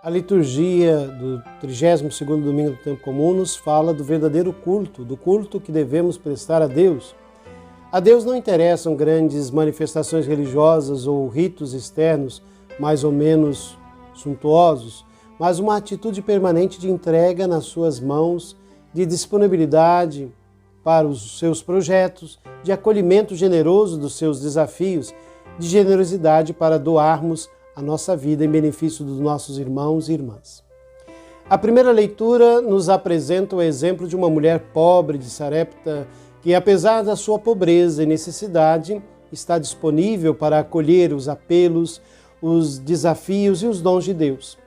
A liturgia do 32º domingo do tempo comum nos fala do verdadeiro culto, do culto que devemos prestar a Deus. A Deus não interessam grandes manifestações religiosas ou ritos externos mais ou menos suntuosos, mas uma atitude permanente de entrega nas suas mãos, de disponibilidade para os seus projetos, de acolhimento generoso dos seus desafios, de generosidade para doarmos a nossa vida em benefício dos nossos irmãos e irmãs. A primeira leitura nos apresenta o exemplo de uma mulher pobre de Sarepta que, apesar da sua pobreza e necessidade, está disponível para acolher os apelos, os desafios e os dons de Deus.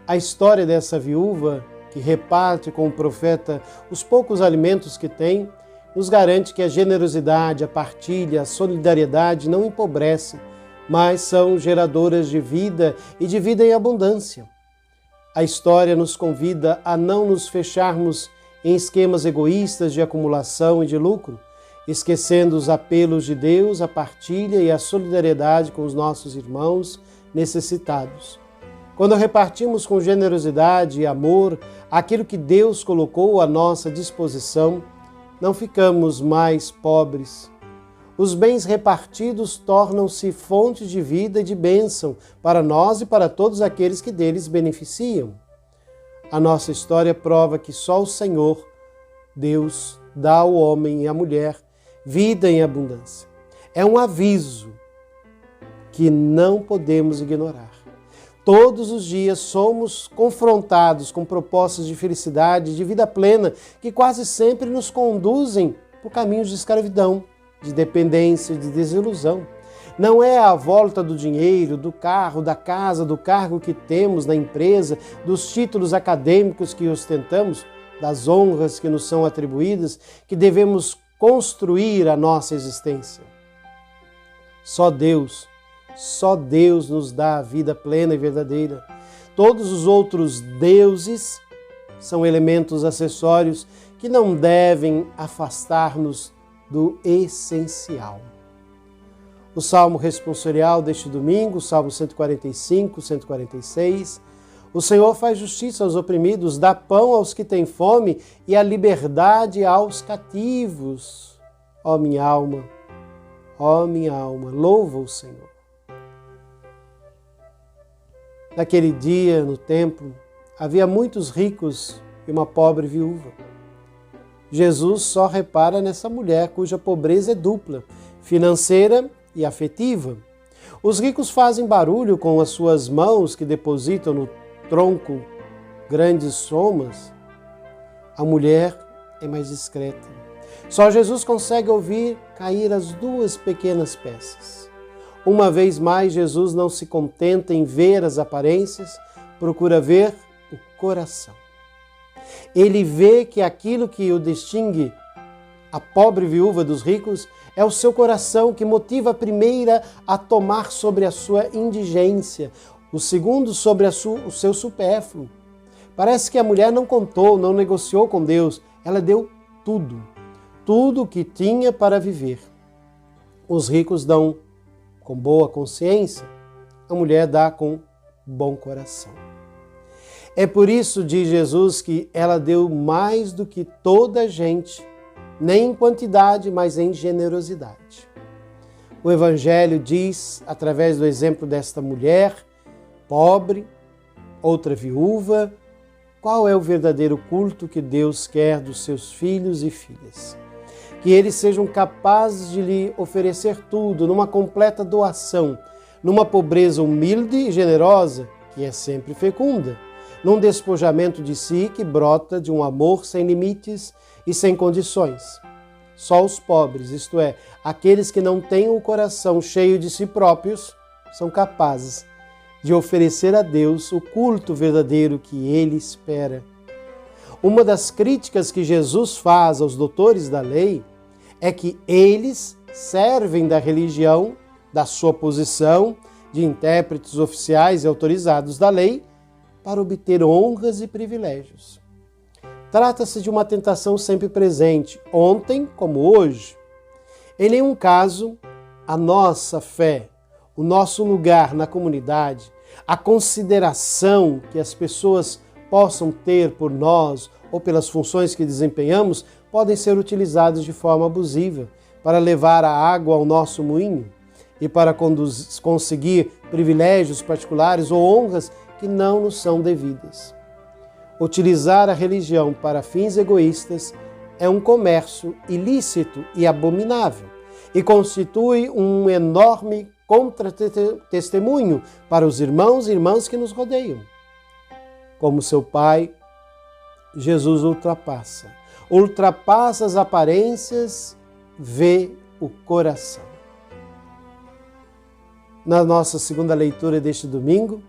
A história dessa viúva, que reparte com o profeta os poucos alimentos que tem, nos garante que a generosidade, a partilha, a solidariedade não empobrecem, mas são geradoras de vida e de vida em abundância. A história nos convida a não nos fecharmos em esquemas egoístas de acumulação e de lucro, esquecendo os apelos de Deus, a partilha e a solidariedade com os nossos irmãos necessitados. Quando repartimos com generosidade e amor aquilo que Deus colocou à nossa disposição, não ficamos mais pobres. Os bens repartidos tornam-se fonte de vida e de bênção para nós e para todos aqueles que deles beneficiam. A nossa história prova que só o Senhor, Deus, dá ao homem e à mulher vida em abundância. É um aviso que não podemos ignorar. Todos os dias somos confrontados com propostas de felicidade, de vida plena, que quase sempre nos conduzem por caminhos de escravidão, de dependência, de desilusão. Não é a volta do dinheiro, do carro, da casa, do cargo que temos na empresa, dos títulos acadêmicos que ostentamos, das honras que nos são atribuídas, que devemos construir a nossa existência. Só Deus nos dá a vida plena e verdadeira. Todos os outros deuses são elementos acessórios que não devem afastar-nos do essencial. O Salmo responsorial deste domingo, Salmo 145, 146, o Senhor faz justiça aos oprimidos, dá pão aos que têm fome e a liberdade aos cativos. Ó minha alma, louva o Senhor. Naquele dia, no templo, havia muitos ricos e uma pobre viúva. Jesus só repara nessa mulher cuja pobreza é dupla, financeira e afetiva. Os ricos fazem barulho com as suas mãos que depositam no tronco grandes somas. A mulher é mais discreta. Só Jesus consegue ouvir cair as duas pequenas peças. Uma vez mais, Jesus não se contenta em ver as aparências, procura ver o coração. Ele vê que aquilo que o distingue, a pobre viúva dos ricos, é o seu coração que motiva a primeira a tomar sobre a sua indigência, o segundo sobre o seu supérfluo. Parece que a mulher não contou, não negociou com Deus, ela deu tudo o que tinha para viver. Os ricos dão com boa consciência, a mulher dá com bom coração. É por isso, diz Jesus, que ela deu mais do que toda a gente, nem em quantidade, mas em generosidade. O Evangelho diz, através do exemplo desta mulher pobre, outra viúva, qual é o verdadeiro culto que Deus quer dos seus filhos e filhas. Que eles sejam capazes de lhe oferecer tudo numa completa doação, numa pobreza humilde e generosa, que é sempre fecunda, num despojamento de si que brota de um amor sem limites e sem condições. Só os pobres, isto é, aqueles que não têm o coração cheio de si próprios, são capazes de oferecer a Deus o culto verdadeiro que Ele espera. Uma das críticas que Jesus faz aos doutores da lei é que eles servem da religião, da sua posição de intérpretes oficiais e autorizados da lei, para obter honras e privilégios. Trata-se de uma tentação sempre presente, ontem como hoje. Em nenhum caso, a nossa fé, o nosso lugar na comunidade, a consideração que as pessoas possam ter por nós ou pelas funções que desempenhamos podem ser utilizados de forma abusiva para levar a água ao nosso moinho e para conseguir privilégios particulares ou honras que não nos são devidas. Utilizar a religião para fins egoístas é um comércio ilícito e abominável e constitui um enorme contra-testemunho para os irmãos e irmãs que nos rodeiam. Como seu Pai, Jesus ultrapassa as aparências, vê o coração. Na nossa segunda leitura deste domingo,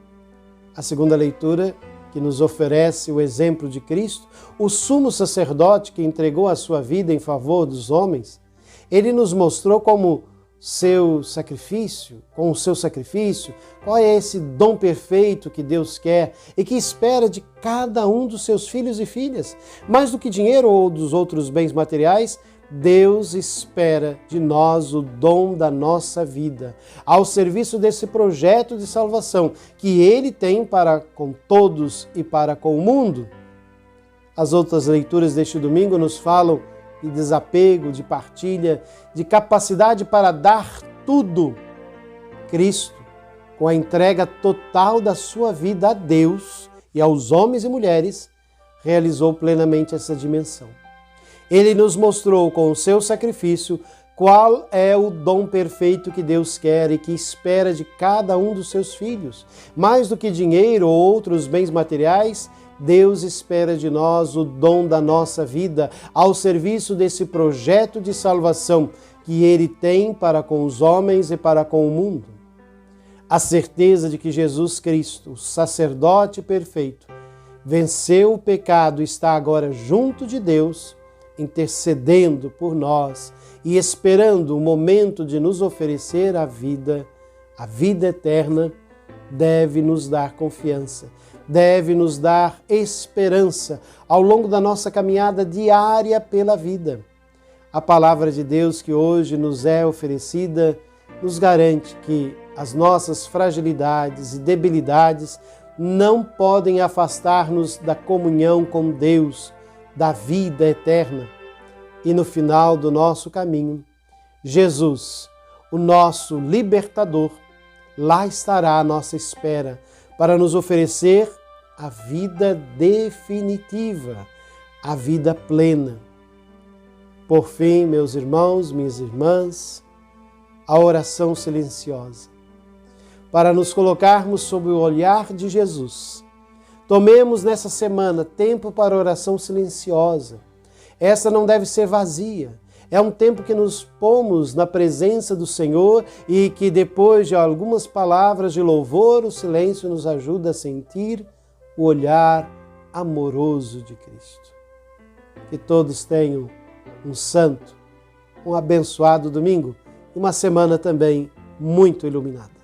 a segunda leitura que nos oferece o exemplo de Cristo, o sumo sacerdote que entregou a sua vida em favor dos homens, ele nos mostrou com o seu sacrifício, qual é esse dom perfeito que Deus quer e que espera de cada um dos seus filhos e filhas. Mais do que dinheiro ou dos outros bens materiais, Deus espera de nós o dom da nossa vida, ao serviço desse projeto de salvação que Ele tem para com todos e para com o mundo. As outras leituras deste domingo nos falam de desapego, de partilha, de capacidade para dar tudo. Cristo, com a entrega total da sua vida a Deus e aos homens e mulheres, realizou plenamente essa dimensão. Ele nos mostrou com o seu sacrifício qual é o dom perfeito que Deus quer e que espera de cada um dos seus filhos. Mais do que dinheiro ou outros bens materiais, Deus espera de nós o dom da nossa vida ao serviço desse projeto de salvação que Ele tem para com os homens e para com o mundo. A certeza de que Jesus Cristo, o sacerdote perfeito, venceu o pecado e está agora junto de Deus, intercedendo por nós e esperando o momento de nos oferecer a vida eterna, deve nos dar confiança, deve nos dar esperança ao longo da nossa caminhada diária pela vida. A palavra de Deus que hoje nos é oferecida nos garante que as nossas fragilidades e debilidades não podem afastar-nos da comunhão com Deus, da vida eterna. E no final do nosso caminho, Jesus, o nosso libertador, lá estará à nossa espera para nos oferecer a vida definitiva, a vida plena. Por fim, meus irmãos, minhas irmãs, a oração silenciosa. Para nos colocarmos sob o olhar de Jesus, tomemos nessa semana tempo para oração silenciosa. Essa não deve ser vazia. É um tempo que nos pomos na presença do Senhor e que depois de algumas palavras de louvor, o silêncio nos ajuda a sentir o olhar amoroso de Cristo. Que todos tenham um santo, um abençoado domingo e uma semana também muito iluminada.